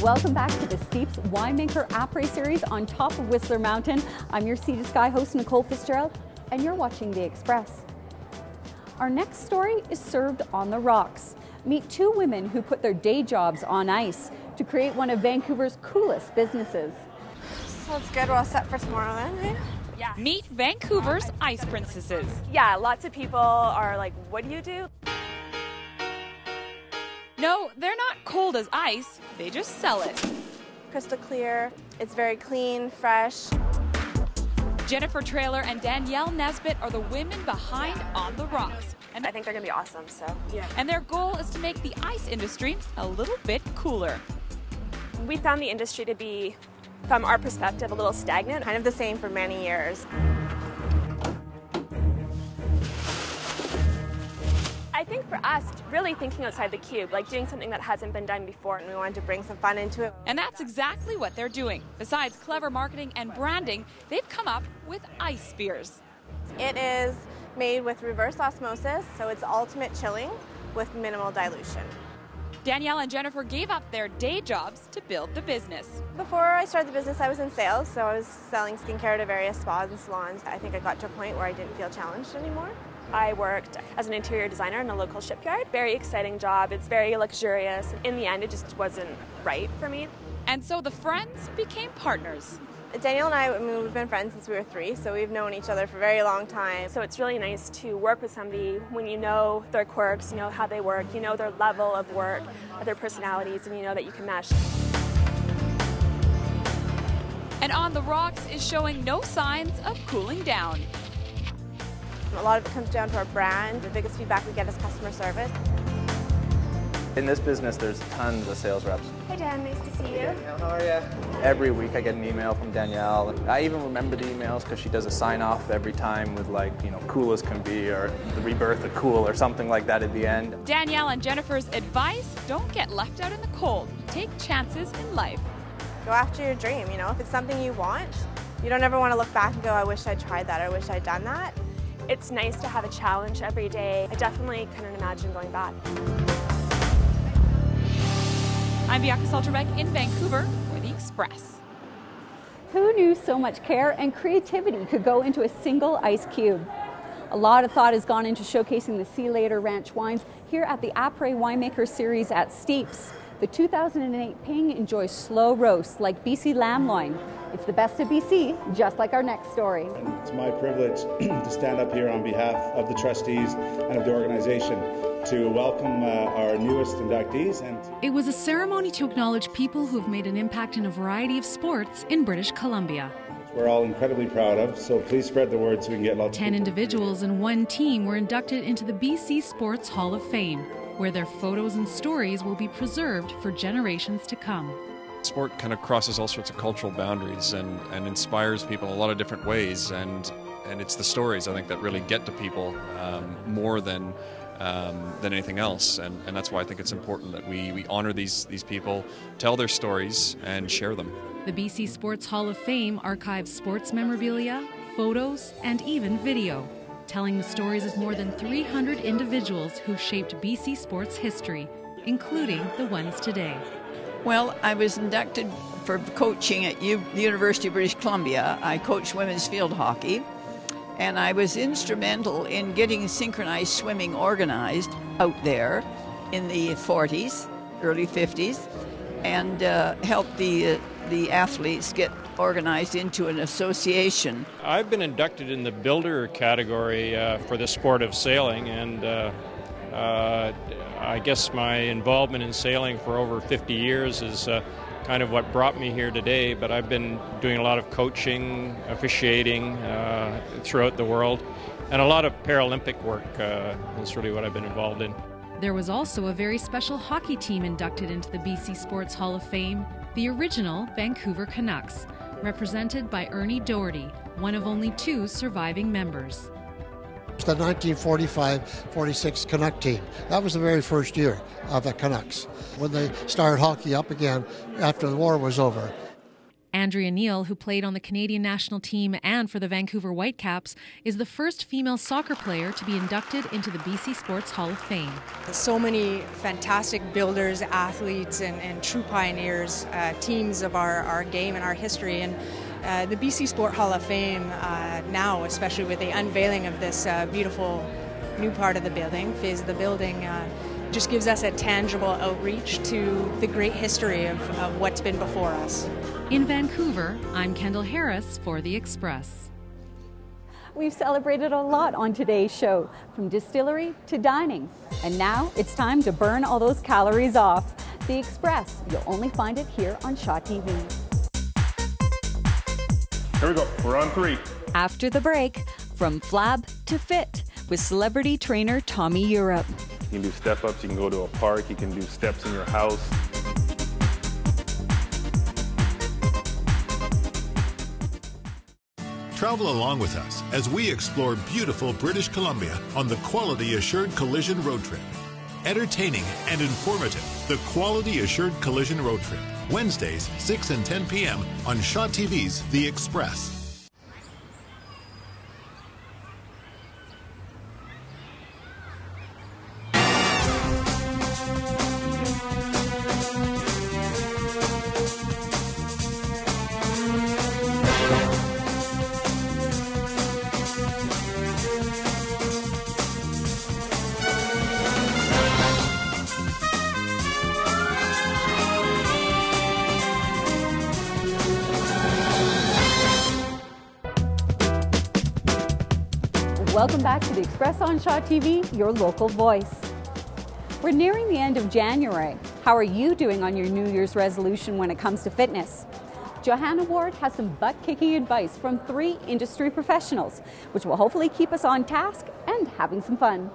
Welcome back to the Steeps Winemaker Apres series on top of Whistler Mountain. I'm your Sea to Sky host, Nicole Fitzgerald, and you're watching The Express. Our next story is served on the rocks. Meet two women who put their day jobs on ice to create one of Vancouver's coolest businesses. So it's good, we're all set for tomorrow then, eh? Yeah. Meet Vancouver's ice princesses. Yeah, lots of people are like, what do you do? No, they're not cold as ice, they just sell it. Crystal clear, it's very clean, fresh. Jennifer Traylor and Danielle Nesbitt are the women behind On the Rocks. And I think they're gonna be awesome, so yeah. And their goal is to make the ice industry a little bit cooler. We found the industry to be, from our perspective, a little stagnant, kind of the same for many years. I think for us, really thinking outside the cube, like doing something that hasn't been done before, and we wanted to bring some fun into it. And that's exactly what they're doing. Besides clever marketing and branding, they've come up with ice spears. It is made with reverse osmosis, so it's ultimate chilling with minimal dilution. Danielle and Jennifer gave up their day jobs to build the business. Before I started the business, I was in sales, so I was selling skincare to various spas and salons. I think I got to a point where I didn't feel challenged anymore. I worked as an interior designer in a local shipyard. Very exciting job. It's very luxurious. In the end, it just wasn't right for me. And so the friends became partners. Danielle and I mean, we've been friends since we were 3, so we've known each other for a very long time. So it's really nice to work with somebody when you know their quirks, you know how they work, you know their level of work, their personalities, and you know that you can mesh. And On the Rocks is showing no signs of cooling down. A lot of it comes down to our brand. The biggest feedback we get is customer service. In this business, there's tons of sales reps. Hey Dan, nice to see you. Danielle, how are you? Every week I get an email from Danielle. I even remember the emails because she does a sign-off every time with like, cool as can be, or the rebirth of cool, or something like that at the end. Danielle and Jennifer's advice: don't get left out in the cold. Take chances in life. Go after your dream, If it's something you want, you don't ever want to look back and go, I wish I'd tried that, or I wish I'd done that. It's nice to have a challenge every day. I definitely couldn't imagine going back. I'm Bianca Salterbeck in Vancouver for The Express. Who knew so much care and creativity could go into a single ice cube? A lot of thought has gone into showcasing the Sea Later Ranch wines here at the Apres Winemaker Series at Steeps. The 2008 Ping enjoys slow roasts like BC lamb loin. It's the best of BC, just like our next story. It's my privilege to stand up here on behalf of the trustees and of the organization to welcome our newest inductees. It was a ceremony to acknowledge people who have made an impact in a variety of sports in British Columbia. We're all incredibly proud of, so please spread the word so we can get lots of 10 individuals and one team were inducted into the BC Sports Hall of Fame, where their photos and stories will be preserved for generations to come. Sport kind of crosses all sorts of cultural boundaries and inspires people in a lot of different ways, and it's the stories, I think, that really get to people more than anything else, and that's why I think it's important that we honor these people, tell their stories, and share them. The BC Sports Hall of Fame archives sports memorabilia, photos, and even video, telling the stories of more than 300 individuals who've shaped BC sports history, including the ones today. Well, I was inducted for coaching at the University of British Columbia. I coached women's field hockey, and I was instrumental in getting synchronized swimming organized out there in the 40s, early 50s, and helped the athletes get organized into an association. I've been inducted in the builder category for the sport of sailing, and I guess my involvement in sailing for over 50 years is kind of what brought me here today, but I've been doing a lot of coaching, officiating throughout the world, and a lot of Paralympic work is really what I've been involved in. There was also a very special hockey team inducted into the BC Sports Hall of Fame, the original Vancouver Canucks, represented by Ernie Doherty, one of only 2 surviving members. The 1945-46 Canuck team. That was the very first year of the Canucks, when they started hockey up again after the war was over. Andrea Neal, who played on the Canadian national team and for the Vancouver Whitecaps, is the first female soccer player to be inducted into the BC Sports Hall of Fame. So many fantastic builders, athletes, and true pioneers, teams of our game and our history. And the BC Sport Hall of Fame now, especially with the unveiling of this beautiful new part of the building, phase of the building, just gives us a tangible outreach to the great history of what's been before us. In Vancouver, I'm Kendall Harris for The Express. We've celebrated a lot on today's show, from distillery to dining. And now it's time to burn all those calories off. The Express, you'll only find it here on Shaw TV. Here we go, we're on 3. After the break, from flab to fit, with celebrity trainer Tommy Europe. You can do step-ups, you can go to a park, you can do steps in your house. Travel along with us as we explore beautiful British Columbia on the Quality Assured Collision Road Trip. Entertaining and informative, the Quality Assured Collision Road Trip. Wednesdays, 6 and 10 p.m. on Shaw TV's The Express. Welcome back to The Express on Shaw TV, your local voice. We're nearing the end of January. How are you doing on your New Year's resolution when it comes to fitness? Johanna Ward has some butt-kicking advice from 3 industry professionals, which will hopefully keep us on task and having some fun.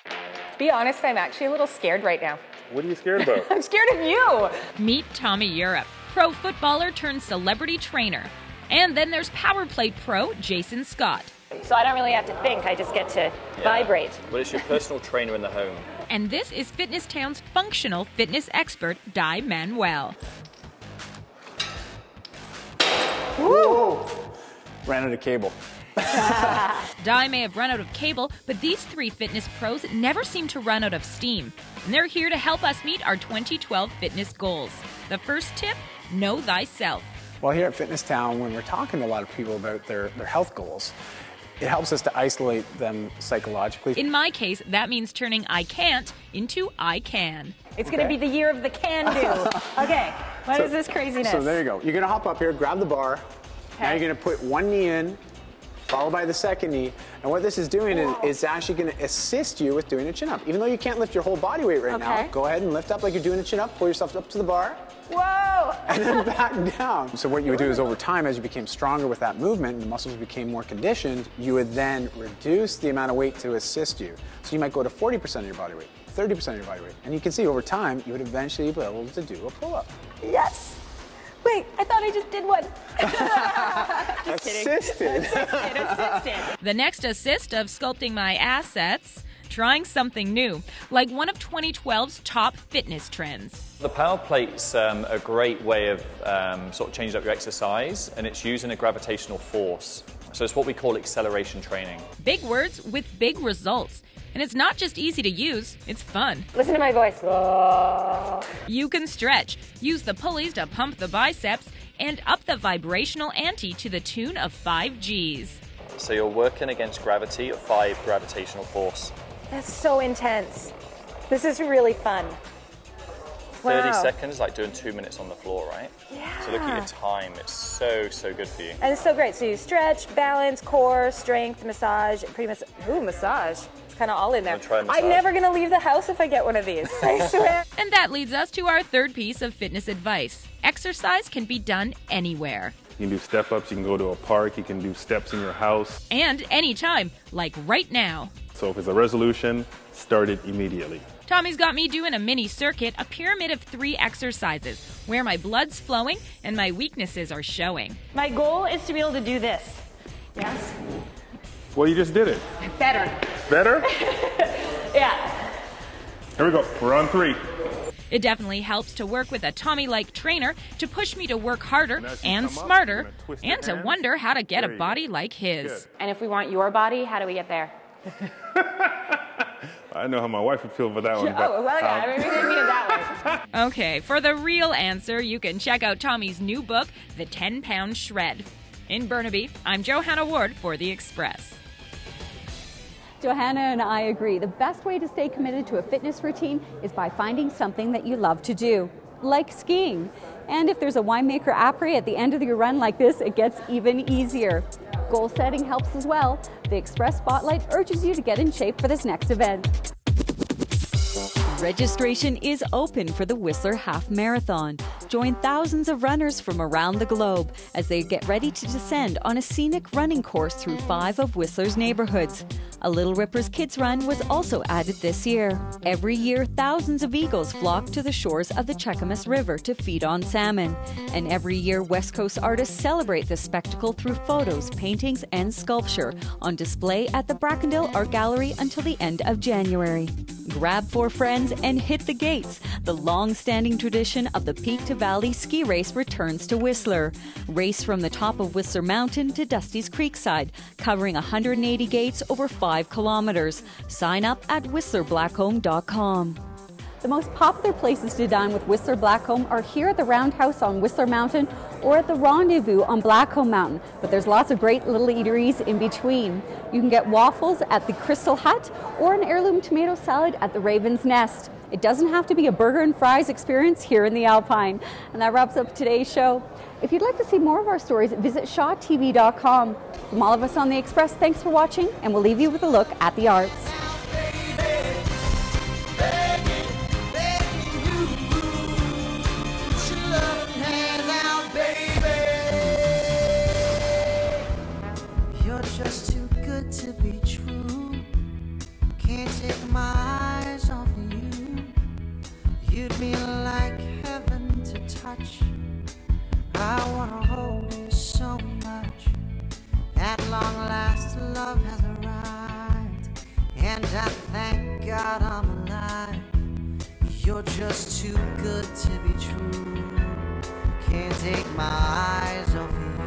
To be honest, I'm actually a little scared right now. What are you scared about? I'm scared of you. Meet Tommy Europe, pro footballer turned celebrity trainer. And then there's power play pro Jason Scott. So I don't really have to think, I just get to vibrate. Well, it's your personal trainer in the home. And this is Fitness Town's functional fitness expert, Di Manuel. Woo! Ran out of cable. Di may have run out of cable, but these 3 fitness pros never seem to run out of steam. And they're here to help us meet our 2012 fitness goals. The first tip, know thyself. Well, here at Fitness Town, when we're talking to a lot of people about their health goals, it helps us to isolate them psychologically. In my case, that means turning I can't into I can. It's going to be the year of the can-do. Okay, what is this craziness? So there you go. You're going to hop up here, grab the bar. Okay. Now you're going to put one knee in, followed by the second knee. And what this is doing is actually going to assist you with doing a chin-up. Even though you can't lift your whole body weight right now, go ahead and lift up like you're doing a chin-up. Pull yourself up to the bar. Whoa! And then back down. So what you would do is over time, as you became stronger with that movement and the muscles became more conditioned, you would then reduce the amount of weight to assist you. So you might go to 40% of your body weight, 30% of your body weight. And you can see over time, you would eventually be able to do a pull-up. Yes! Wait, I thought I just did one. Just assisted. Assisted. The next assist of sculpting my assets, trying something new, like one of 2012's top fitness trends. The power plate's a great way of sort of changing up your exercise, and it's using a gravitational force. So it's what we call acceleration training. Big words with big results. And it's not just easy to use, it's fun. Listen to my voice. You can stretch, use the pulleys to pump the biceps, and up the vibrational ante to the tune of 5 Gs. So you're working against gravity at 5 gravitational force. That's so intense. This is really fun. 30 seconds, like doing 2 minutes on the floor, right? Yeah. So look at your time. It's so good for you. And it's so great. So you stretch, balance, core, strength, massage, pretty much. Ooh, massage. It's kind of all in there. I'm never going to leave the house if I get one of these. I swear. And that leads us to our third piece of fitness advice. Exercise can be done anywhere. You can do step-ups, you can go to a park, you can do steps in your house. And anytime, like right now. So if it's a resolution, start it immediately. Tommy's got me doing a mini circuit, a pyramid of 3 exercises, where my blood's flowing and my weaknesses are showing. My goal is to be able to do this. Yes? Well, you just did it. Better. Better? Yeah. Here we go. We're on 3. It definitely helps to work with a Tommy-like trainer to push me to work harder and smarter and to wonder how to get a body like his. And if we want your body, how do we get there? I know how my wife would feel about that one. Oh, well, yeah, we didn't mean it that way. Okay, for the real answer, you can check out Tommy's new book, The 10-Pound Shred. In Burnaby, I'm Johanna Ward for The Express. Johanna and I agree. The best way to stay committed to a fitness routine is by finding something that you love to do, like skiing. And if there's a Winemaker Apres at the end of your run like this, it gets even easier. Goal setting helps as well. The Express Spotlight urges you to get in shape for this next event. Registration is open for the Whistler Half Marathon. Join thousands of runners from around the globe as they get ready to descend on a scenic running course through 5 of Whistler's neighborhoods. A Little Rippers Kids Run was also added this year. Every year, thousands of eagles flock to the shores of the Cheakamus River to feed on salmon. And every year, West Coast artists celebrate the spectacle through photos, paintings, and sculpture on display at the Brackendale Art Gallery until the end of January. Grab 4 friends and hit the gates. The long-standing tradition of the Peak to Valley ski race returns to Whistler. Race from the top of Whistler Mountain to Dusty's Creekside, covering 180 gates over 5 kilometers. Sign up at whistlerblackcomb.com. The most popular places to dine with Whistler Blackcomb are here at the Roundhouse on Whistler Mountain or at the Rendezvous on Blackcomb Mountain, but there's lots of great little eateries in between. You can get waffles at the Crystal Hut or an heirloom tomato salad at the Raven's Nest. It doesn't have to be a burger and fries experience here in the Alpine. And that wraps up today's show. If you'd like to see more of our stories, visit shawtv.com. From all of us on The Express, thanks for watching, and we'll leave you with a look at the arts. Just too good to be true. Can't take my eyes off of you. You'd be like heaven to touch. I wanna hold you so much. At long last, love has arrived, and I thank God I'm alive. You're just too good to be true. Can't take my eyes off of you.